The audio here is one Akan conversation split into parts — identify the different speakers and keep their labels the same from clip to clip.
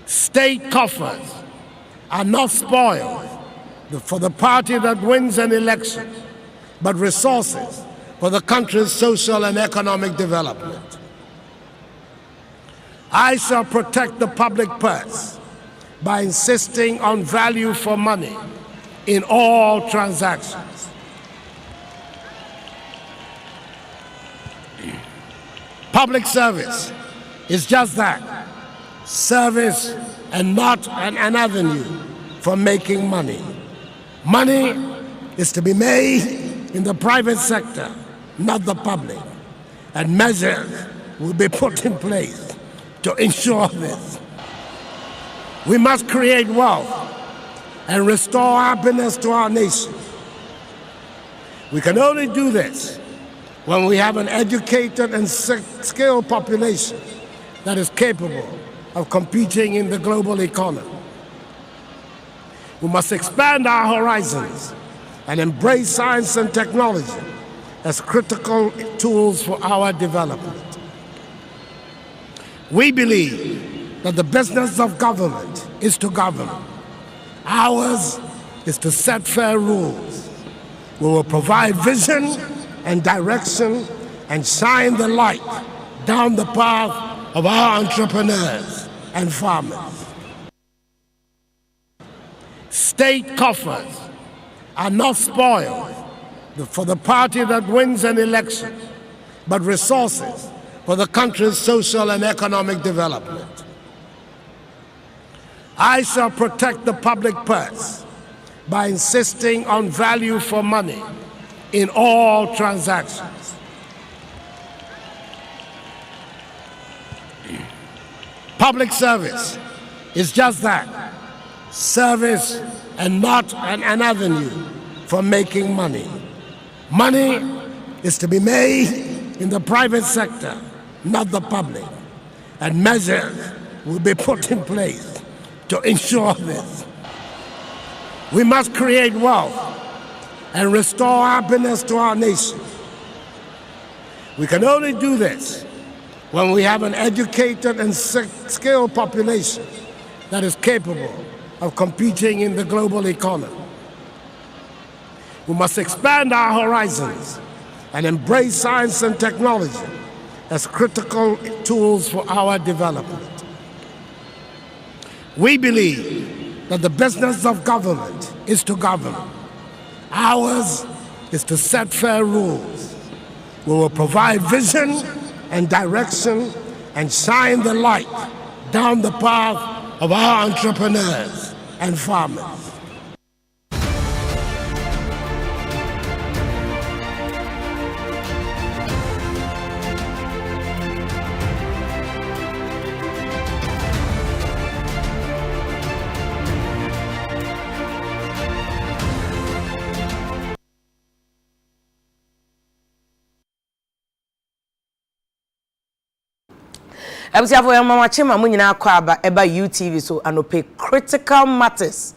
Speaker 1: State coffers are not spoiled for the party that wins an election, but resources for the country's social and economic development. I shall protect the public purse by insisting on value for money in all transactions. Public service is just that, service and not an avenue for making money. Money is to be made in the private sector, not the public, and measures will be put in place to ensure this. We must create wealth and restore happiness to our nation. We can only do this when we have an educated and skilled population that is capable of competing in the global economy. We must expand our horizons and embrace science and technology as critical tools for our development. We believe that the business of government is to govern. Ours is to set fair rules. We will provide vision and direction and shine the light down the path of our entrepreneurs and farmers. State coffers are not spoiled for the party that wins an election, but resources for the country's social and economic development. I shall protect the public purse by insisting on value for money in all transactions. Public service is just that, service and not an avenue for making money. Money is to be made in the private sector, not the public, and measures will be put in place to ensure this. We must create wealth and restore happiness to our nation. We can only do this when we have an educated and skilled population that is capable of competing in the global economy. We must expand our horizons and embrace science and technology as critical tools for our development. We believe that the business of government is to govern. Ours is to set fair rules. We will provide vision and direction and shine the light down the path of our entrepreneurs and farmers.
Speaker 2: Ebusiafo ya mama chema mu nyina akwa aba eba UTV so anope critical matters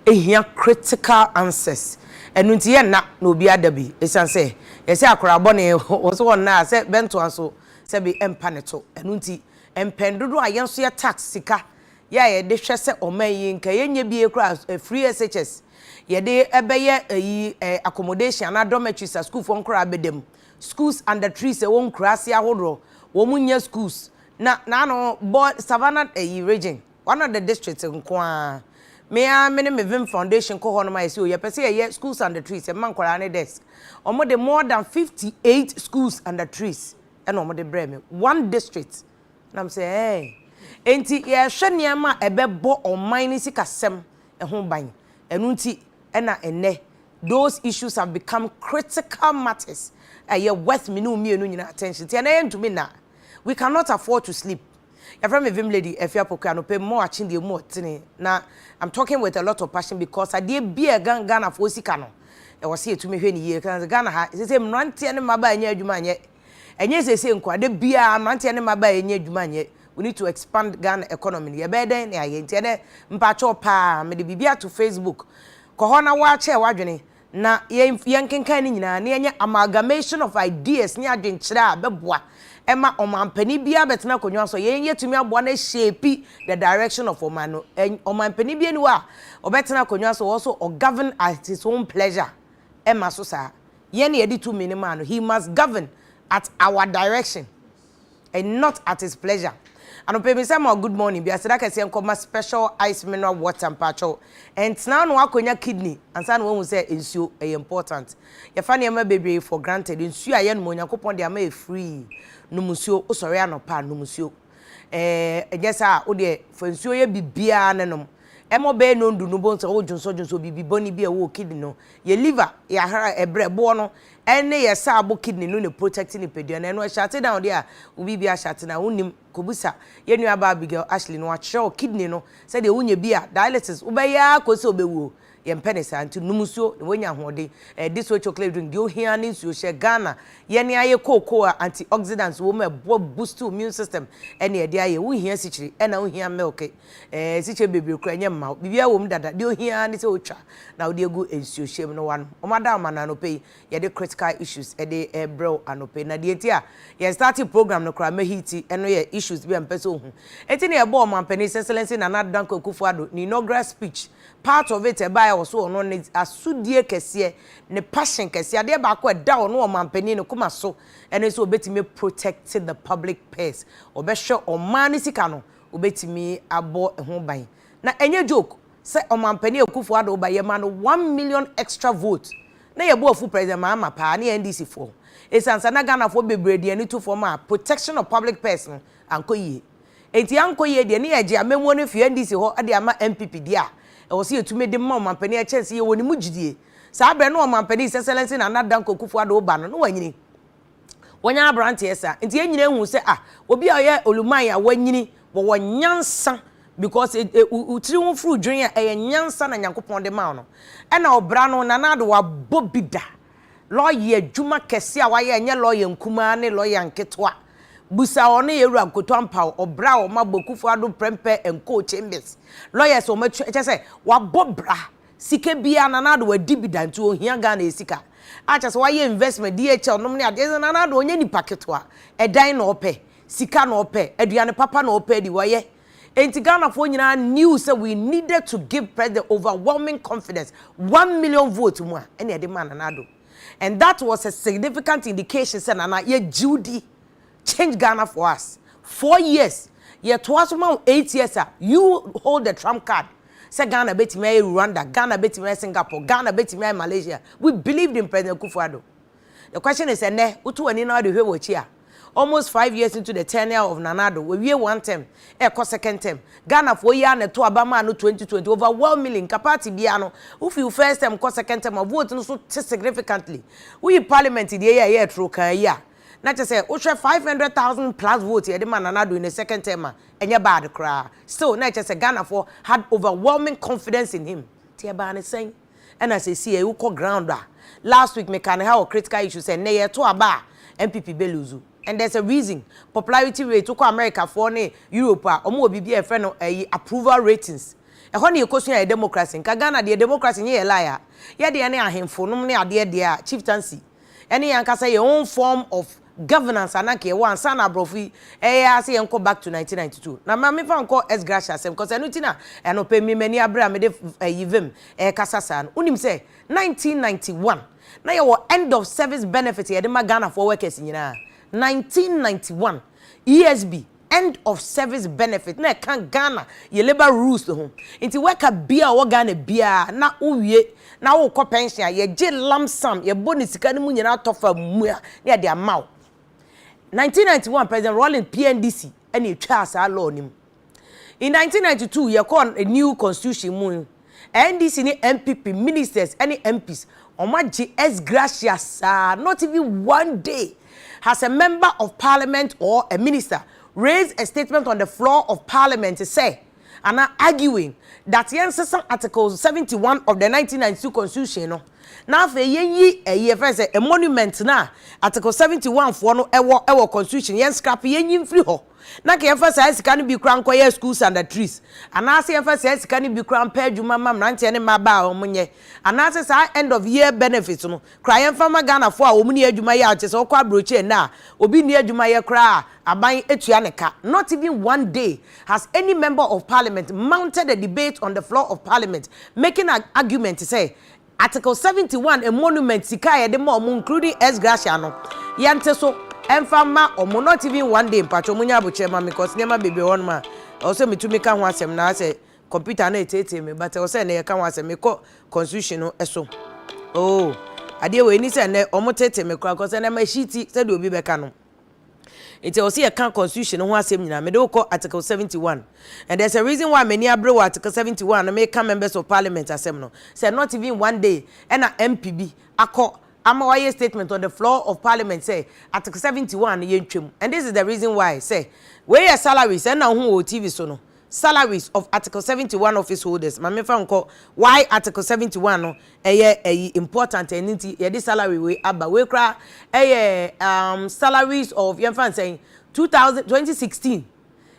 Speaker 2: ehia critical answers enunti ye na obi adabi esanse yesi akora bone oso wonna se bento anso se bi empaneto enunti empendodo ayenso ya tax sika ya ye de hwese omayi nka yenye bi ekura free SHS ye de ebeye yi accommodation na dormitories school for nkura bedem schools under trees e won krase ahodro wo munya schools na no board Savannah region one of the districts nkwa me Vim Foundation ko hono ma yesi o yepese ye schools under trees e man kwara ne desk omo de more than 58 schools under trees and omo de breme one district na am say hey enti ye hwe niam a ebebo oman ni sikasem ho ban enunti na ene those issues have become critical matters ye worth me no mienu nyina attention ti na ye ntumi na we cannot afford to sleep. Your friend Vim lady Afia Pokua no pay more achin the more tini. Now I'm talking with a lot of passion because I did be a Ghana for Sikano. I was here to me when year because Ghana ha say mranti ane maba enye adwuma nye. Enye say nkwa de bia mranti ane maba enye adwuma nye. We need to expand Ghana economy. Ye be den ya ye nti de mpacho pa me de bibia to Facebook. Ko ho na wa che wadwene na ye nkenkan ni nyina na enye amalgamation of ideas ni adwenkyere a beboa Emma omampani bia betena konwa so yenye tumi aboa na shape the direction of omano omampani bia ni wa obetena konwa so also or govern at his own pleasure Emma so sa ye na yedi tumi ni man he must govern at our direction and not at his pleasure. And pay me some good morning. Be as that can come special ice mineral water and patcho. And now no akonya kidney. And some one will say ensure a important. Your family may baby for granted. Ensure ayen mo nyakopon de am free. No musio o sorry anopa no musio. Yes o de for ensure ye bibia nanom. Emo be no ndu no bon so junso bibi boni bi e wo kidney no. Ye liver ya hara ebrebo no. Ene ye sa abo kidney no ne protecting the pedua na no shut down there ubi bia shut na unim kobusa ye nua ba Abigail Ashley no a kidney no say de unya bia dialysis ubeya kosi obewu ye mpenesa anti numusuo ne wonya hode this way chocolate drink dio hia ni nsuo she Ghana ye ne aye cocoa antioxidants wo me boost immune system ene ye de aye wo hia sichiri ena wo hia milk sichiri bebre kura nye ma bibia wo mdada dio hia ni se otwa na wo de egu nsuo shem no wan omada mana no pay ye de critical issues e de bro anope na de tia ye starting program no kura mehiti eno ye issues bi ampeso hu eti ne ye bo mampani excellency na Danko Kufuado ni inaugural speech part of it by also no asudie kese ne passion kese ade ba ko da no mampani ne kuma so eno so obetimi protect the public purse obehwe omani sika no obetimi abo ho ban na enye joke say omampani Kufuado ba ye ma no 1 million extra vote na ye bo fu president ma pa na NDC for esansa na Ghana for bebrede ani to form a protection of public person ankoyie enti ankoyie de ne ye je amemu no fi NDC ho ade ama MPP dia e wo se etume de ma mampani a chance ye woni mugidie sa abre no mampani excellency na Danko Kufuado ba no wanyini wonya abrante esa enti enyina hu se obi a ye oluman ya wanyini wo wonyansa because utiri won fru dwen a nyansa na Nyankopon de ma no e na obra no nanado wa bobida lawyer djuma kese a waye enye lawyer nkuma ne lawyer nketwa busa one ye wura nkoto ampa obra o Kufuado prempe enko chambers lawyers o machu se wa bobra sike bia nanado wa dibida ntu ohia Ghana esika acha se waye investment DHL nom ne ade nanado onye ni paketwa edan na ope sika na ope aduane papa na ope di waye enti Ghana for nyina knew say we needed to give president overwhelming confidence 1 million votes mu a ene de man nanado and that was a significant indication say nana ye Judy change Ghana for us 4 years ye twice 8 years you hold the trump card say Ghana betime Rwanda Ghana betime Singapore Ghana betime Malaysia we believed in President Kufuado. The question is ene utu ani na de hwe wochi a almost 5 years into the tenure of Nanado we one term second term Ghana for year na to abama no 2020 overwhelming capacity bia no if you first term second term vote no so significantly we parliament the year through kan year na che say o 500,000 plus votes e de Nanado in the second term enye bad kra still na che say Ghana for had overwhelming confidence in him tie ba ne sen and as see e ko ground last week me kan how critical issues say na ye to aba MPP beluzu. And there's a reason. Popularity rate to America for Europe, omo obi e friend approval ratings. E ho ne question ya democracy. Nka Ghana de democracy ye liar. Ye de ne ahemfo nom ne ade de chieftaincy. Ene yanka say your own form of governance anake one sana brofi say enko back to 1992. Na ma me fa enko S gracious because enu tina eno pe mi mani abra me de yivem kasa san. Unim say 1991. Na your end of service benefit ye de ma Ghana for workers nyina. 1991 ESB end of service benefit na kan Ghana ye labor rules to home inti worker bia wo Ghana bia na uwie na wo ko pension ye je lump sum ye bonus sika ni mu nyina tofa mu a na de amaw 1991 President Rollins PNDC and he trust our law nim in 1992 ye call a new constitution mu NDC ni MPP ministers any MPs omaji S gracious not even one day has a member of parliament or a minister raised a statement on the floor of parliament to say and are arguing that the article 71 of the 1992 constitution no now for a monument na article 71 for no ewo constitution yen scrap yen free ho na ka emphasize sika no bi kura nkoye schools under trees anase emphasize sika no bi kura mpa adwuma mam nante ne maba omunye anase sa end of year benefits no kra yemfa Ghana fo a omuni adwuma ye ache se okwa abroche na obi ni adwuma ye kra aban etua ne ka. Not even one day has any member of parliament mounted a debate on the floor of parliament making an argument to say Article 71 a monument sika ye de mo including S Gracia no yante so emfama omo not even one day mpacho munya abuche ma because nema bebe won ma also metumi ka ho asem na say computer na etete me but o say na ye ka ho asem me ko constitution no eso oh ade we ni say na omo tete me kra because na ma shiti say de obi be ka no it was here can constitution ho asem nyina me do ko article 71 and there's a reason why many abro article 71 no make members of parliament asem no say not even one day and a MPB akọ Amawaye statement on the floor of parliament say article 71 yentwem and this is the reason why say where your salaries and now who TV so no salaries of article 71 office holders mame fa nko why article 71 no important and ye this salary we aba we kra salaries of yemfa saying 2016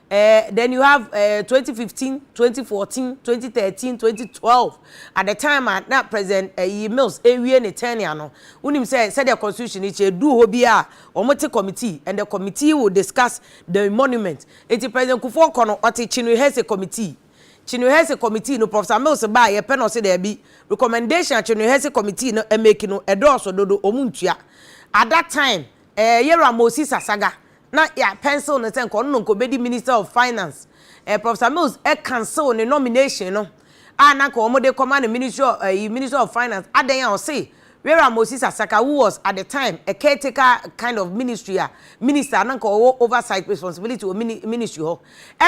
Speaker 2: then you have 2015, 2014, 2013, 2012. At the time, that President Mills, we in Etania, no. Unim said the constitution is a do hobia or multi committee, and the committee will discuss the monument. It's President Kufuor Kono or Chinu has a committee. Chinu has a committee, no Professor Mills buy a pen or say there be recommendation. Chinu has a committee, no, and making no a door so do omuntia. At that time, Yera Moses Saga. Na ya pencil na ten kono nko bedi Minister of Finance Professor Mills cancel the nomination no na ko omo de command Minister of Finance adan ya o say where Moses Asaka who was at the time a caretaker kind of ministry minister na ko oversight responsibility of ministry ho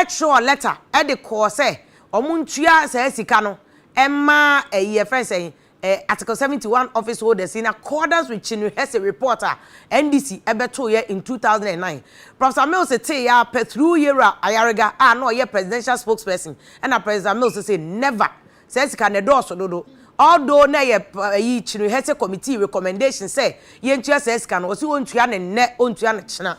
Speaker 2: sure letter the call say omo ntua say sika no emma friend say Article 71 office holders in accordance with Chinwe Hesse reporter NDC ebeto ye in 2009. Professor Mills say ya per through yera ayarega no ye presidential spokesperson and President Mills say never says can endorse dodo. Although na ye Chinwe Hesse committee recommendation say ye ntua says can osi ontua ne ne ontua ne china.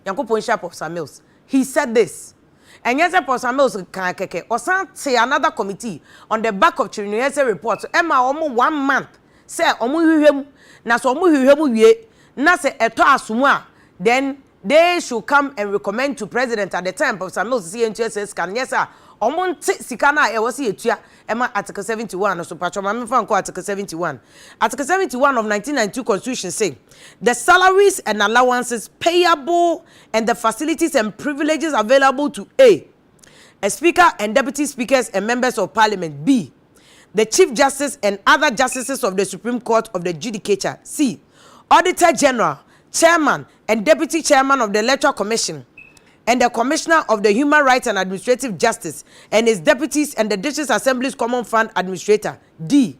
Speaker 2: Yankopon sharp Professor Mills. He said this. And yes, Professor Mills can keke. Osan say another committee on the back of Chinwe report. So Emma almost 1 month. Say omu hwehwem na so omu hwehwem wie na say eto asumwa then they should come and recommend to president at the time. Professor Mills say NTS can yes sir. Omu nti sika na e wose etua Emma article 71 so patro ma me fa nko article 71. Article 71 of 1992 constitution say the salaries and allowances payable and the facilities and privileges available to a speaker and deputy speakers and members of parliament, B, the chief justice and other justices of the Supreme Court of the Judicature, C, auditor general, chairman and deputy chairman of the electoral commission and the commissioner of the human rights and administrative justice and his deputies and the district assembly's common fund administrator, D,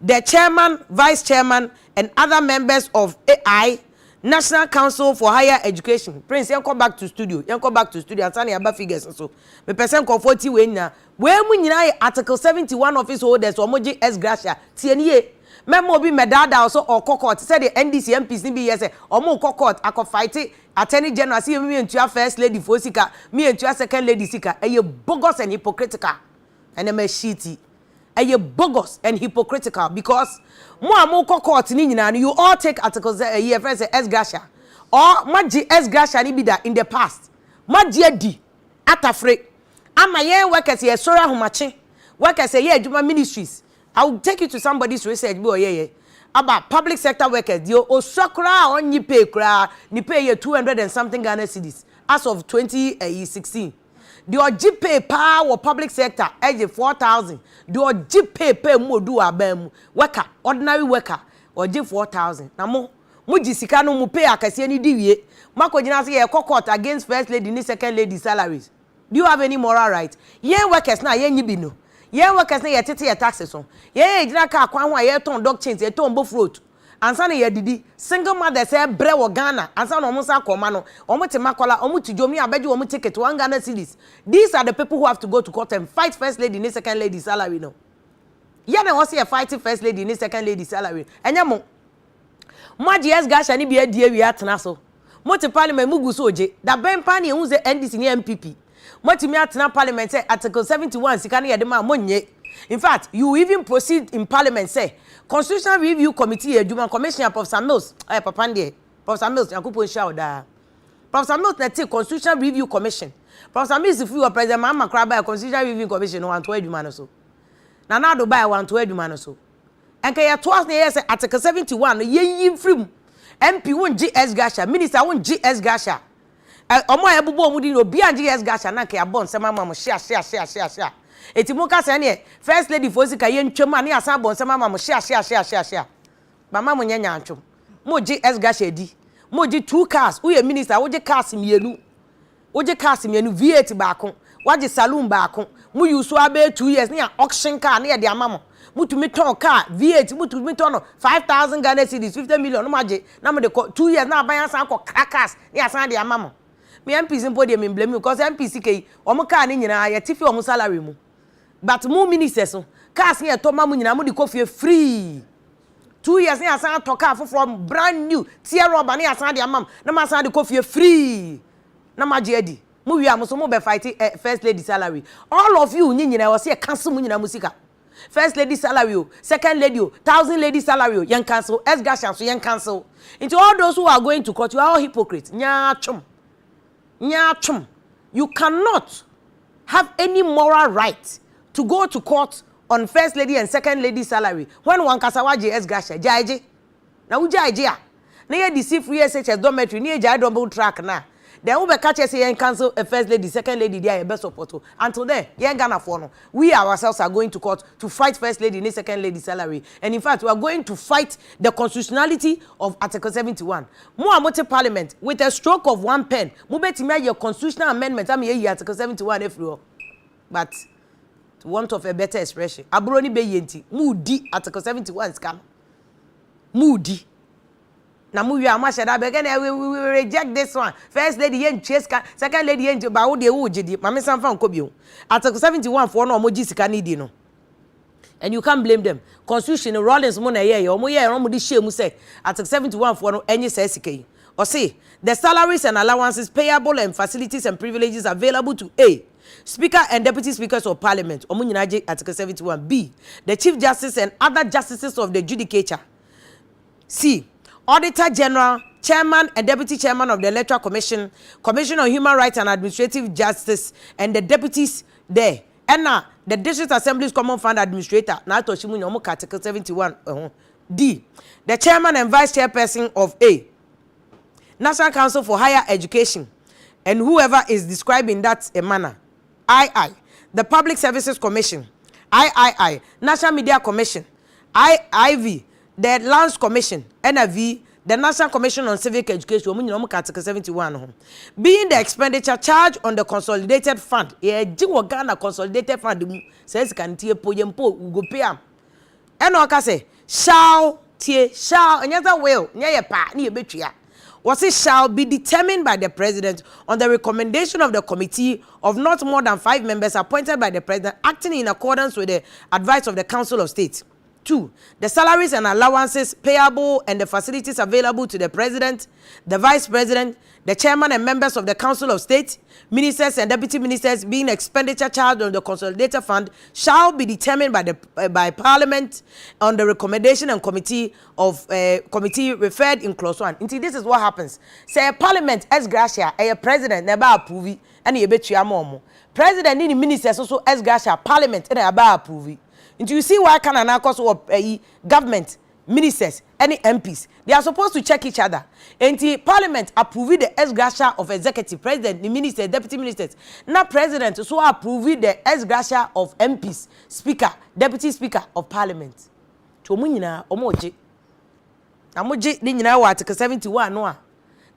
Speaker 2: the chairman, vice chairman and other members of AI National Council for Higher Education. Prince, you come back to studio. You come back to studio. And say about figures so. Me person come 40 we na. Where we nyina article 71 office holders omoji S Gracia. Tienye. Memo bi medada also or court. Say the NDC MPs ni bi yes. Omo court ako fight attorney general see me entua first lady for sika. Me entua second lady sika. Eye bogus and hypocritical. And em shitty. Eye bogus and hypocritical because mo court ni nyina you all take articles here friends S Gracia or maji S Gracia ni bida in the past maji adi atafre ama ye workers ye sora homache workers ye adwuma ministries. I will take you to somebody's research bo ye about public sector workers dio osokra onyi pay kra ni pay ye 200 and something Ghana cedis as of 2016. The OG pay power public sector age 4,000. The OG pay mo do abem worker ordinary worker OG 4,000. Na mo jisika no mo pay akase ni diwie. Mako jina say ye court against first lady ni second lady salaries. Do you have any moral right? Ye workers na ye nyibi no. Ye workers na ye tete ye taxes on. Ye jina ka akwan ho ye ton dog chains ye ton bo fruit. Ansa na ye didi single mother say bre wo Ghana ansa na omo sa koma no omo te makola omo ti jomi abeji omo ticket 1 Ghana cedis. These are the people who have to go to court and fight first lady ni second lady salary no. Ye na wo say fighting first lady ni second lady salary. Enya mo maji S Gracia ni bi adie wi atena so. Moti parliament mugu soje. Da ben pani who say NDC ni MPP. Moti mi atena parliament say article 71 sikani yedema monye. In fact, you even proceed in parliament say Constitutional Review Committee Eduman Commissioner Professor Mills. Papa ndiye. Professor Mills yakupo nsha oda. Professor Mills na take Constitutional Review Commission. Professor Mills if you were president Mama Kraba Constitutional Review Commission no want to eduma no so. Na na do buy want to eduma no so. Enke ya twas na say article 71 ye yin free MP won GS Gasha, minister won GS Gasha. Omo ya bubo omudi no bi an GS Gasha na ke ya bon se mama mo share. Eti mo ka se ne first lady Fosika ye ntwam ani asan bon se mama mo share. Mama mo nyanya ntwam. Mo GS Gasha di. Mo ji 2 cars, wo ye minister wo je cars mienu. Wo je cars mienu V8 baako, wo je saloon baako. Mo use abe 2 years ne auction car ne ye de amamo. Mutumi ton car V8 mutumi ton 5,000 Ghana cedis 50 million no maje na me de 2 years na aban san ko crackers ne asan de amamo me MPs mpo de me blame because MPs kei omo car ne nyina ya tifi omo salary mu but mu ministers so cars ne to ma mu nyina mu de kofie free 2 years ne asan to car from brand new tear rubber ne asan de amam na ma asan de kofie free na maje adi mu wi am so mo be fight first lady salary all of you nyina wo se cancel mu nyina musika. First lady salary, second lady, 1,000 lady salary, young cancel, S-Gasha, so young cancel. Into all those who are going to court, you are all hypocrites. Nyachum. You cannot have any moral right to go to court on first lady and second lady salary when one kasawaji S-Gasha, jaiji. Na ujaiji ya. Na ye deceive free SHS dormitory, ni ye jai double track na. Then we catch us here and cancel a first lady, second lady, they are best support. Until then, Gana for we ourselves are going to court to fight first lady and second lady salary. And in fact, we are going to fight the constitutionality of Article 71. More amote parliament with a stroke of 1 pen. Mubeti your constitutional amendment. I mean, Article 71 everywhere. But to want of a better expression, Abroni be yenti. Moody Article 71 scam. Moody. Na mu wi amasha da be we reject this one. First lady yen chase second lady yen ba wo de wo gidi mame sanfa nko bi o. Article 71 for no omoji sika ni di no. And you can't blame them. Constitution Rollins mo na ye omo ye ron mo di shame say Article 71 for no enye say sika yi. Or say the salaries and allowances payable and facilities and privileges available to A, Speaker and Deputy Speakers of Parliament. Omo nyina je Article 71. B, the Chief Justice and other justices of the judicature. C, Auditor General, Chairman and Deputy Chairman of the Electoral Commission, Commission on Human Rights and Administrative Justice, and the deputies there. And now, the District Assembly's Common Fund Administrator, Article 71. D, the Chairman and Vice Chairperson of A, National Council for Higher Education, and whoever is described in that manner. II, the Public Services Commission. III, National Media Commission. IV, the Lands Commission, NAV, the National Commission on Civic Education, Article 71. Being the expenditure charged on the consolidated fund, Ghana consolidated fund says can tie poyempo go pay am. And I say shall, and yet will, near pa, near betria. Was it shall be determined by the President on the recommendation of the committee of not more than 5 members appointed by the President acting in accordance with the advice of the Council of State. 2, the salaries and allowances payable and the facilities available to the President, the Vice President, the Chairman and members of the Council of State, Ministers and Deputy Ministers being expenditure charged on the Consolidated Fund shall be determined by Parliament on the recommendation and committee referred in clause 1. Indeed, this is what happens. Say Parliament as gracia, a President never approve and you bet you are President any ministers also as gracia, Parliament and never approve. Until you see why can an cause of government, ministers, any MPs, they are supposed to check each other. Until Parliament approve the ex-gratia of executive, president, the minister, deputy ministers. Now President so approve the ex-gratia of MPs, speaker, deputy speaker of Parliament. To munina omoji. Amoji ni nyina wa Article 71 no a.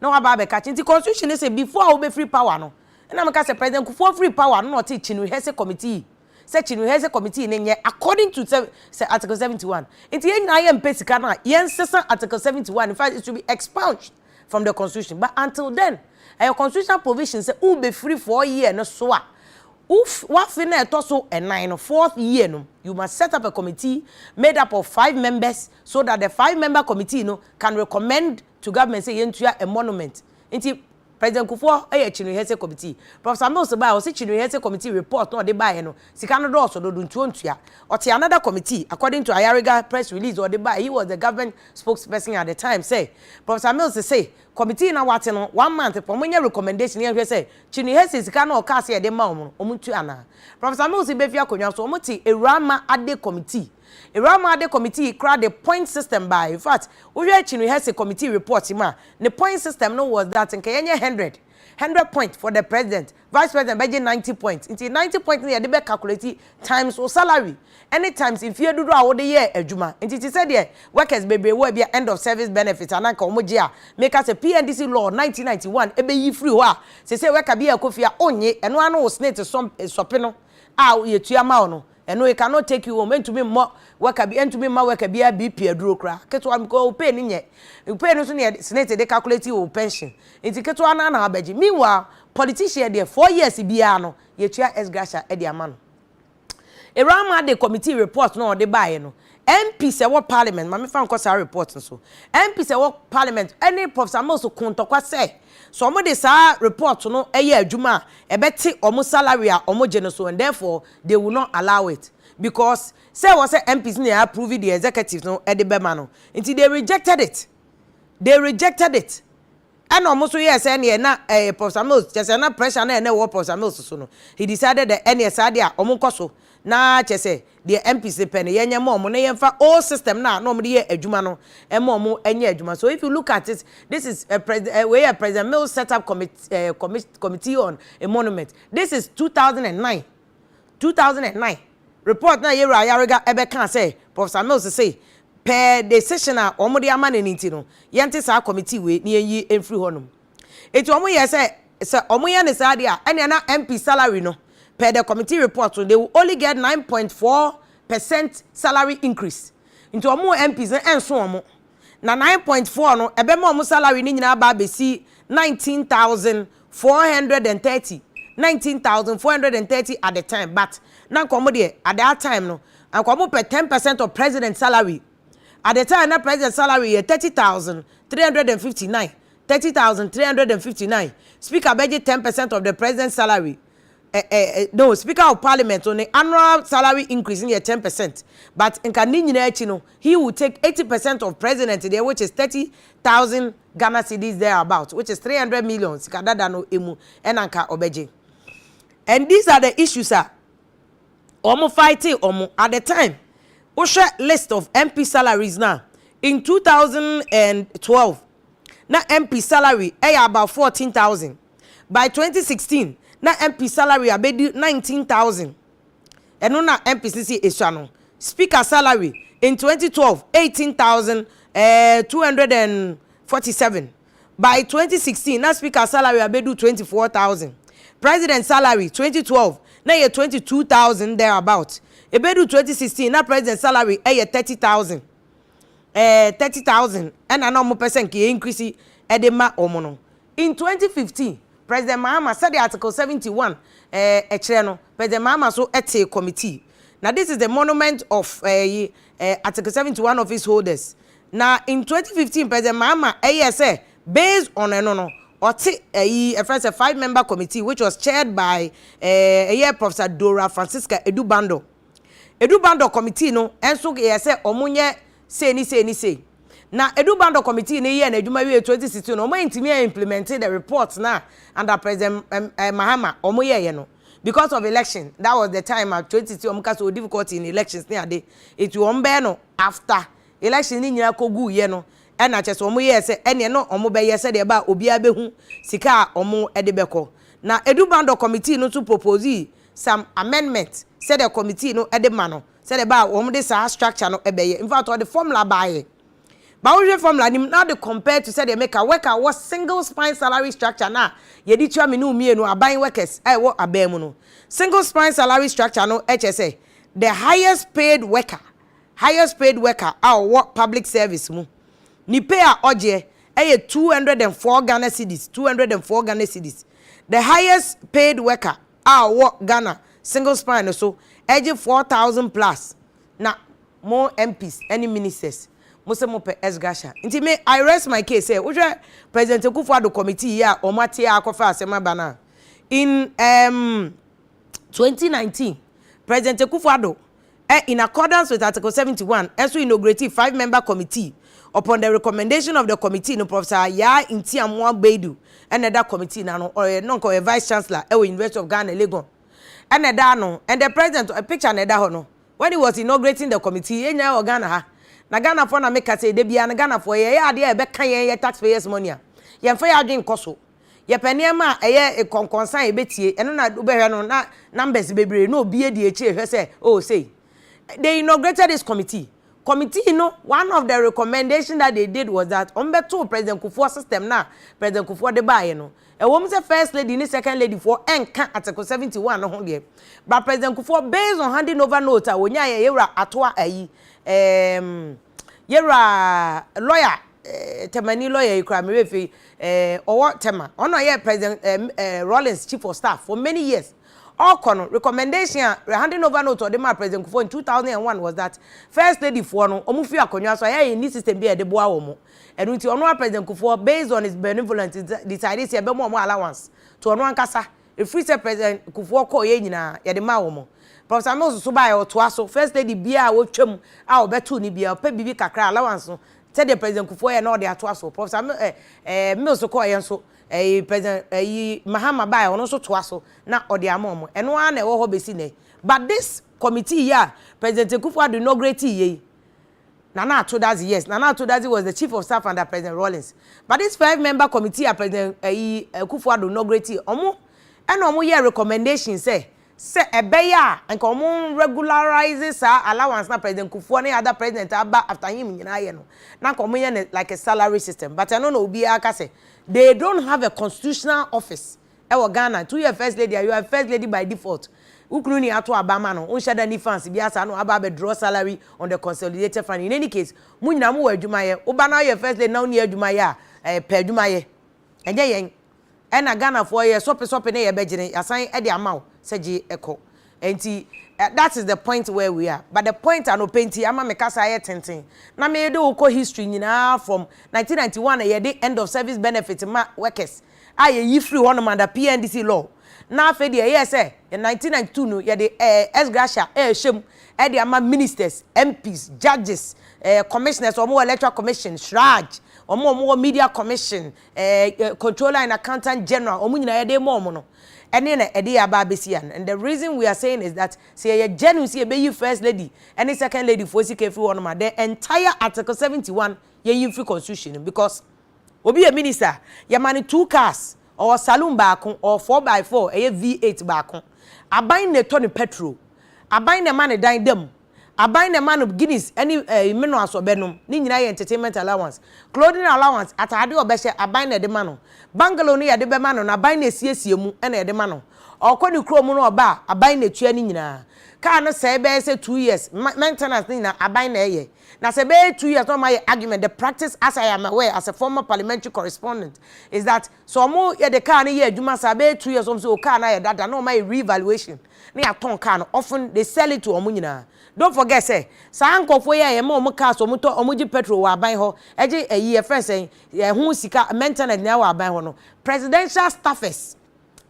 Speaker 2: Na wa ba be catch. Until constitution say before we be free power no. Na me ka say president for free power no not teach no hese committee. Such in the committee in according to Article 71. It's Article 71. In fact, it should be expunged from the Constitution. But until then, your constitutional provision say who be free for a year no so. What finna also a 9 or 4th year no, you must set up a committee made up of 5 members so that the 5-member committee no can recommend to government say into a monument. Inti President Kufuor Chinu Hese Committee. Professor Mills ba o se Chinu Hese Committee report no de ba no. Sika no do so do ntuontua. Oti another committee according to Ayariga press release or de ba he was the government spokesperson at the time say Professor Mills say committee na wate no 1 month pomonya recommendation here say Chinu Hese sika no ka se de ma omuntu ana. Professor Mills be fia konwa so omuti Ewurama Ade committee. Ewurama Ade committee crowd the point system by in fact we Chinu Hese committee report ma the point system no was that in Kenya 100 points for the president, vice president budget 90 points. Into 90 points near the calculate times or salary. Any times if you do our the year ejuma. Into it said there workers baby will be end of service benefits and anka make us a PNDC law 1991 ebe free wa. Say worker be a coffee onye and one was snake to some sopino. Ah ye tuama no. And no, it cannot take you home to me more work be and to me my work be a BP a drokra. Ketwa go pay in yet. You pay no near senate they calculate your pension. It's Ketwa na beji. Meanwhile, politician there 4 years ibiano, ye chia esgrasha ediaman. Ewurama Ade committee report no de buy no. MP say what parliament, mama fan kosa report so. MP say what parliament any Professor Moso kontokwa say. So omo de sa report no eye adwuma ebeti omo salary a omo gene so and therefore they will not allow it because say was say MPs na approve the executives no e de bema no. Until they rejected it. They rejected it. And almost yes, any na Professor Mills, just na pressure na what Professor Mills so no. He decided that any sadia omo koso na chese the MPs depend yenye mo na yemfa all system na no mo de adwuma no e mo enye adwuma. So if you look at it, this is a President Mills set up committee on a monument. This is 2009 report na yera Ayariga ebe kan say Professor Mills say per decision a omo de ama nenti no yente sa committee we na yi enfri honum eti omo ye say omo ye ne sa de a ene na MP salary no per the committee report so they will only get 9.4% salary increase into omo MPs enso omo na 9.4 no ebe ma omo salary ni nyina ba besi 19,430 at the time but na komo de at that time no and komo per 10% of president salary. At the time, the president salary is 30,359. 30,359. Speaker budget 10% of the president's salary. No, Speaker of Parliament on the annual salary increase in 10%. But in Kanini, he will take 80% of president there, which is 30,000 Ghana cedis thereabouts, which is 300 million. And these are the issues, sir. Omo fighting, omo at the time. Osha list of MP salaries now. In 2012, na MP salary about 14,000. By 2016, na MP salary abedi 19,000. And no na MP CC Esano. Speaker salary in 2012, 18,247. By 2016, na speaker salary abedu 24,000. President salary 2012, na ye 22,000 thereabout. Ebedu 2016 na president salary 30,000 30,000 and normal person ki increase edema omono. In 2015 President Mahama said the article 71 no President Mahama so ete committee. Now this is the monument of article 71 of his holders. Now in 2015 President Mahama say based on no or a 5-member committee which was chaired by Professor Dora Francisca Edubando. Edubando committee no enso ye say omunye say ni na Edubando committee ne ye na adwuma we 2016 no omo intimi implemented the reports na under President Mahama omo ye no because of election. That was the time at 2016 omo ka so difficulty in elections ne ade it won be no after election ni nyina kogu ye no e na chese omo ye say ene no omo be ye say de ba obi abehu sika omo ede beko na Edubando committee no to propose some amendments. Said the committee no edemano said about this structure no ebeye in fact all the formula by but we formula now the compared to say they make a worker was single spine salary structure na ye di twa me no mienu aban workers wo abemu no single spine salary structure no HSA the highest paid worker our work public service mu ni pay a oje 204 Ghana cedis the highest paid worker our work Ghana single spine so age 4,000 plus na more MPs any ministers Musemope Esgasha. Inti me I rest my case say Uja President Akufo-Addo committee ya omati ya akofa asema bana. In 2019 President Akufo-Addo in accordance with Article 71 also inaugurated 5-member committee upon the recommendation of the committee no Professor Ya Intiamwa Beidu and that committee na no vice chancellor University of Ghana Legon and the president a picture na da no when he was inaugurating the committee enya Ghana ha na Ghana for na make say de bia na Ghana for ye ade e be kan ye taxpayers money a ye mfa ya adwen koso ye paniama eye konkonsan e betie eno na obehwe no na numbers bebre no obi e di echi ehwe say oh say they inaugurated this committee. Committee, one of the recommendations that they did was that Umbeto President Kufuor system now, President Kufuor de buy, A woman's a first lady, and second lady for Article 71 no here. But President Kufuor, based on handing over note, when yera atwa yera lawyer, Temani lawyer, you cry or what tema? Ono ye President Rollins chief of staff for many years. All recommendation handing over note to the President Kufuor in 2001 was that first lady for no omufi akonwa so here in this system be e de boa wo mo and until ono President Kufuor based on his benevolence decided say be more allowance to ono ankasa if free say President Kufuor ko ye nyina ye de ma wo mo Professor Mills so buy or to aso first lady bia wo twam a obeto ni bia pa bibi kakra allowance no said the President Kufuor ye na de ato aso Professor Mills ko ye so President Mahama Bai ono so toaso na ode amom eno a na ewo ho besi ne but this committee here President Akufo-Addo inaugurate ye na told us yes na told us was the chief of staff under President Rollins but this 5-member committee President Akufo-Addo inaugurate omo eno omo ye recommendation say ebeya and omo regularizes allowance na President Kufuor na other president aba after him nyina ye no na omo ye like a salary system but I no obi aka say they don't have a constitutional office. Ewa Ghana, 2 year first lady, you are first lady by default. Ukruni ato abama no, unshada ni fancy biasa no aba be draw salary on the consolidated fund. In any case, munyina mu adwuma ye, oba na your first lady na uni adwuma ye per adwuma ye. Enye yen. Ena Ghana for ye sope na ye begine, asan e de amaw seji eko. Enti that is the point where we are. But the point ano penti ama mekasa ye tenten. Na me do uko history nyina from 1991 ye the end of service benefit ma workers. Aye yi free one under PNDC law. Na fe de ye say in 1992 no ye the Esgasha shem e de ama ministers, MPs, judges, commissioners omo electoral commission, shraj, omo media commission, controller and accountant general omo nyina ye de mo no. And the reason we are saying is that say a genuine see be first lady and the second lady for CK free one the entire Article 71 ye free constitution because obi a minister ya money 2 cars or saloon back or 4x4 a V8 back abain ne ton petrol abain ne man dan dem abain ne man of Guinness any menu aso benum ni nyina ye entertainment allowance clothing allowance atade obehye abain ne de mano bungalow no ye de be mano na abain ne siesie mu na ye de mano okoni krom no oba abain ne tua ni nyina car no say be say 2 years maintenance ni na abain na ye na say be 2 years no my argument the practice as I am aware as a former parliamentary correspondent is that so mo ye the car ni ye adwuma sa be 2 years so car na ye dada no my revaluation na aton car no often they sell it to omo nyina. Don't forget say sa ankofo ye mo car so mo to omoji petrol wa aban ho eje eyi e friend say hu sika maintenance na wa aban ho no presidential staffers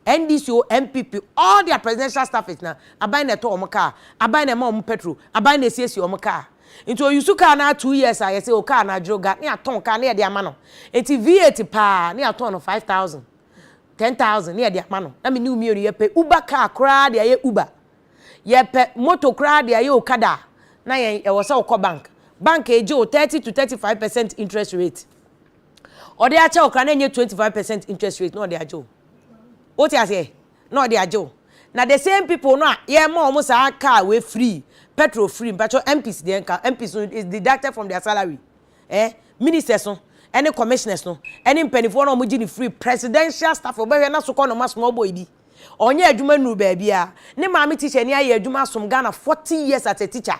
Speaker 2: NDCO MPP all their presidential staffers na aban na to omo car aban na mo petrol aban na siesi omo car into you car na 2 years I say o car na droga na aton car na ye de ama no enti V8 pa na aton no 5,000 10,000 na ye de ama no na me ni umi ye pe Uber car kra de ye Uber ye pe motor kra de ye Okada na ye was a bank ejo 30 to 35% interest rate or they acha okra na nye 25% interest rate no they ajo what you say no they ajo na the same people no ye mo almost a car we free petrol free but MPs the MPs is deducted from their salary ministers no any commissioners no any penny for no mo gi free presidential staff obehwe na so ko no ma small boy bi onye adwuma nu ba bia ne maami teacher ni aye adwuma som Ghana 40 years as a teacher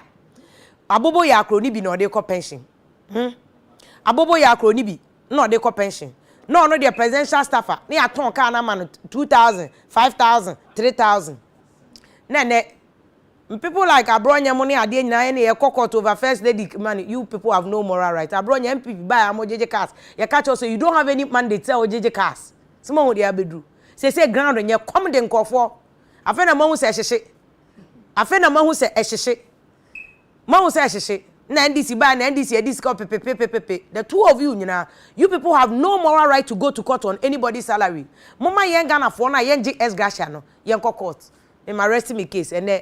Speaker 2: abobo ya akro ni bi na ode ko pension abobo ya akro ni bi na ode ko pension no the presidential staffer ni aton ka na man 2,000 5,000 3,000 na People like Abronya money ade nyina na ye court over first lady money. You people have no moral right. Abronya MPP buy amojeje cars. You catch us say you don't have any mandate tell ojeje cars. Some wo dey abedu. Say ground nye come de nkofo. Afa na mahu say hyehye. Afa na mahu say hyehye. Mahu say hyehye. Na NDC buy na NDC this call pepe. The two of you nyina, you people have no moral right to go to court on anybody's salary. Mama yen Ghana for na yen GS Gracia no. Yen court. In my arresting me case and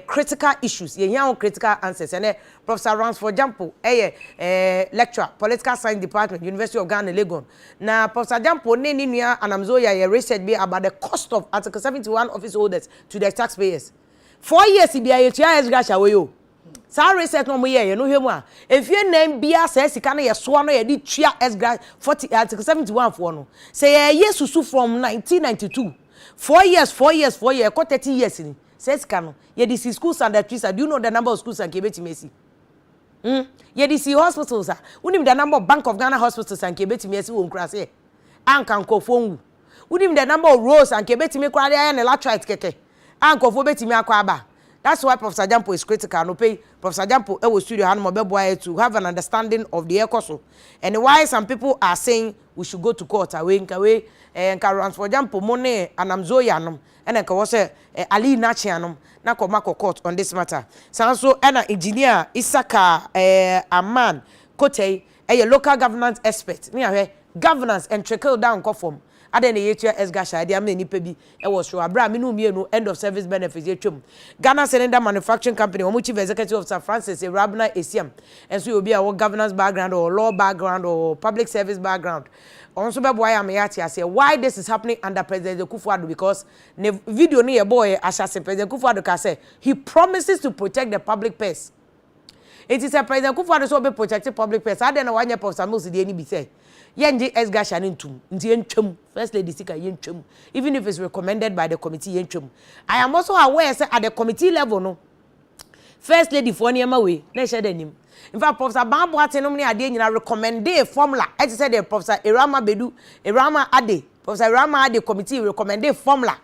Speaker 2: critical issues ye yan critical answers and Professor Rans for example lecturer political science department University of Ghana Legon na Professor Jampo ne ni nua anamzoya ye research be about the cost of article 71 office holders to the taxpayers 4 years bia ye tua esgasha we yo sa research no mo ye no hwemu a efie nan bia sa sika na ye so no ye di tua esgasha 40 article 71 for no say ye susu from 1992 4 years, 30 years ni. Says kano. Ye di see schools and trees. Do you know the number of schools and kebeti mesi? Ye di see hospitals. Unim the number of Bank of Ghana hospitals and kebeti mesi unkrase. Ankan kofongu. Unim the number of roads and kebeti me kwade aye na latrite keke. Anko fo beti me akwaba. That's why Professor Jampo is critical. No pay Professor Jampo e was studio hanmo beboy to have an understanding of the ecoso. And why some people are saying we should go to court away nkawe Rans for example money anamzoya nom and nka wo say Ali Nachianom na koma court on this matter. So na engineer Isaka Aman Kote a local governance expert. Me ahwe governance and trickle down conform. Ade na yetua esgasha ade am ni pebi e wo so abra me no mienu end of service benefits yetwem Ghana Cylinder Manufacturing Company omo chief executive of Sir Francis Rabna Esiam enso you be a governance background or law background or public service background also be boy am yati say why this is happening under President Kufuor because ne video ni ye boy Ashase President Kufuor ka say he promises to protect the public purse. It is a President Kufuor so be protect public purse ade na wanye Professor Musi de ni bi say yenji esgasha ntum nti yentwem first lady sika yentwem even if it's recommended by the committee yentwem. I am also aware say at the committee level no first lady for niam we na share denim in fact Professor Bambo atenom ne ade nyina recommend a formula it said the Professor Irama Ade Professor Irama Ade committee recommend a formula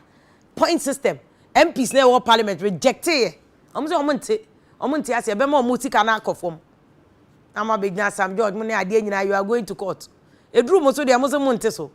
Speaker 2: point system MPs na wo parliament rejected omonte ase be ma omutika na akofom ama begna Sam George mo ne ade nyina you are going to court edru mo so de mo so monte so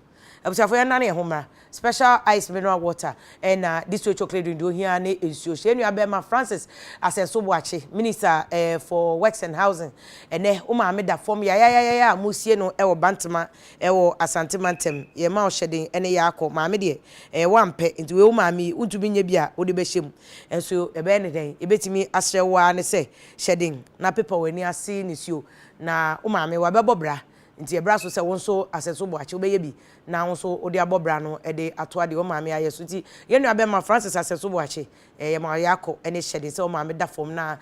Speaker 2: abusafo ya nane ehoma special ice mineral water and this way chocolate drink do here na ensuo she nua be ma Francis Asenso Boache minister for works and housing and o ma me da form ya musie no e wo bantama e wo Asante Mantem ye ma o hyeden ene ya akọ ma me de wampe nti we o ma mi untumi nya bi a wo de be hyem enso e be ne den e betimi asrewa ne se hyeden na paper wani ase ne suo na o ma me wa be bobra nti ebra so se won so Asenso Boache obeye bi na won so odi abobra no e de atoa de o maame ayeso ti ye nua be ma Francis Asenso Boache ye ma yakọ ene hyede se o maame da fom na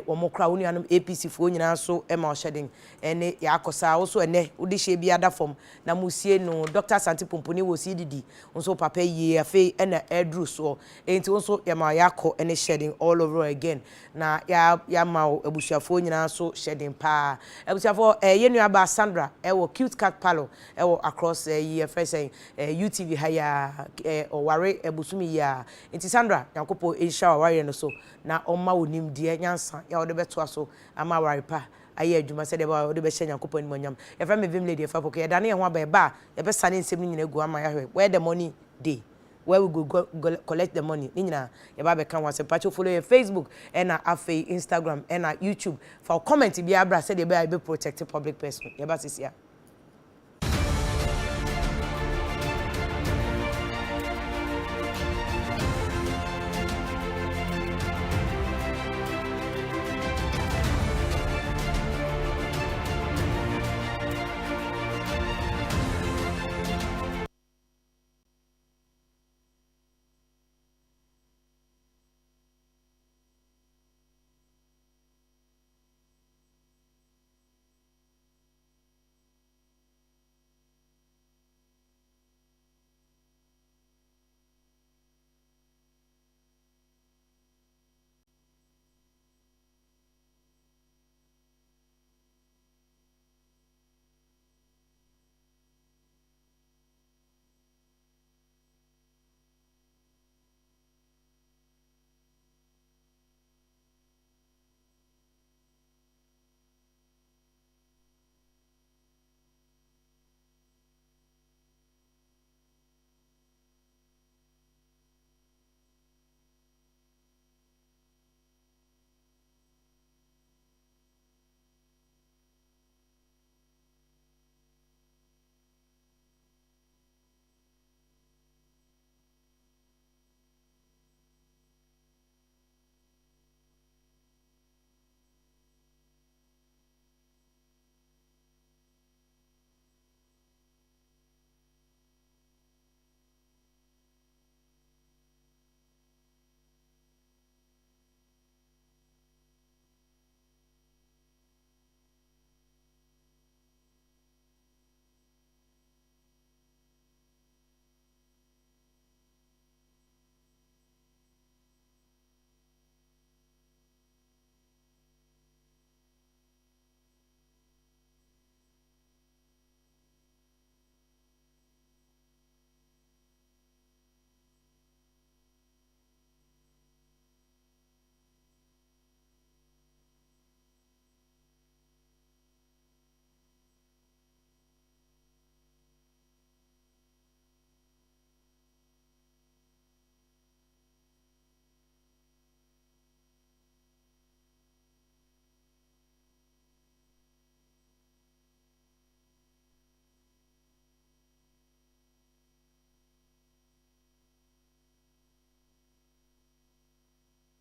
Speaker 2: wo mokra wo nuanom APC fo nyina so e ma o hyeden ene yakọ sa wo so ene odi hye bi ada fom na musie no Dr. Santi Pomponi wo CDD won so papa ye afi ena edru so enti won so ye ma yakọ ene hyeden all over again na ya ma ebusuafo nyina so hyeden pa ebusuafo ye nua ba Sandra e wo cute cat palo e wo across first UTV haya oware ebusumi ya enti Sandra yankopo insha ware no so na omma wonim de nyansa ya wode beto so ama ware pa aye adwuma se de ba wode be hye yankopo ni monyam e fa me vim lady e fa Pokua ya dane ho aba ba e be sane nsem ni nyina gu ama ya hwe where the money dey where we go collect the money ni nyina e ba be kan wa se pacho follow your Facebook and Afia Instagram and YouTube for comment bi abra se de be protect public person ye ba sisia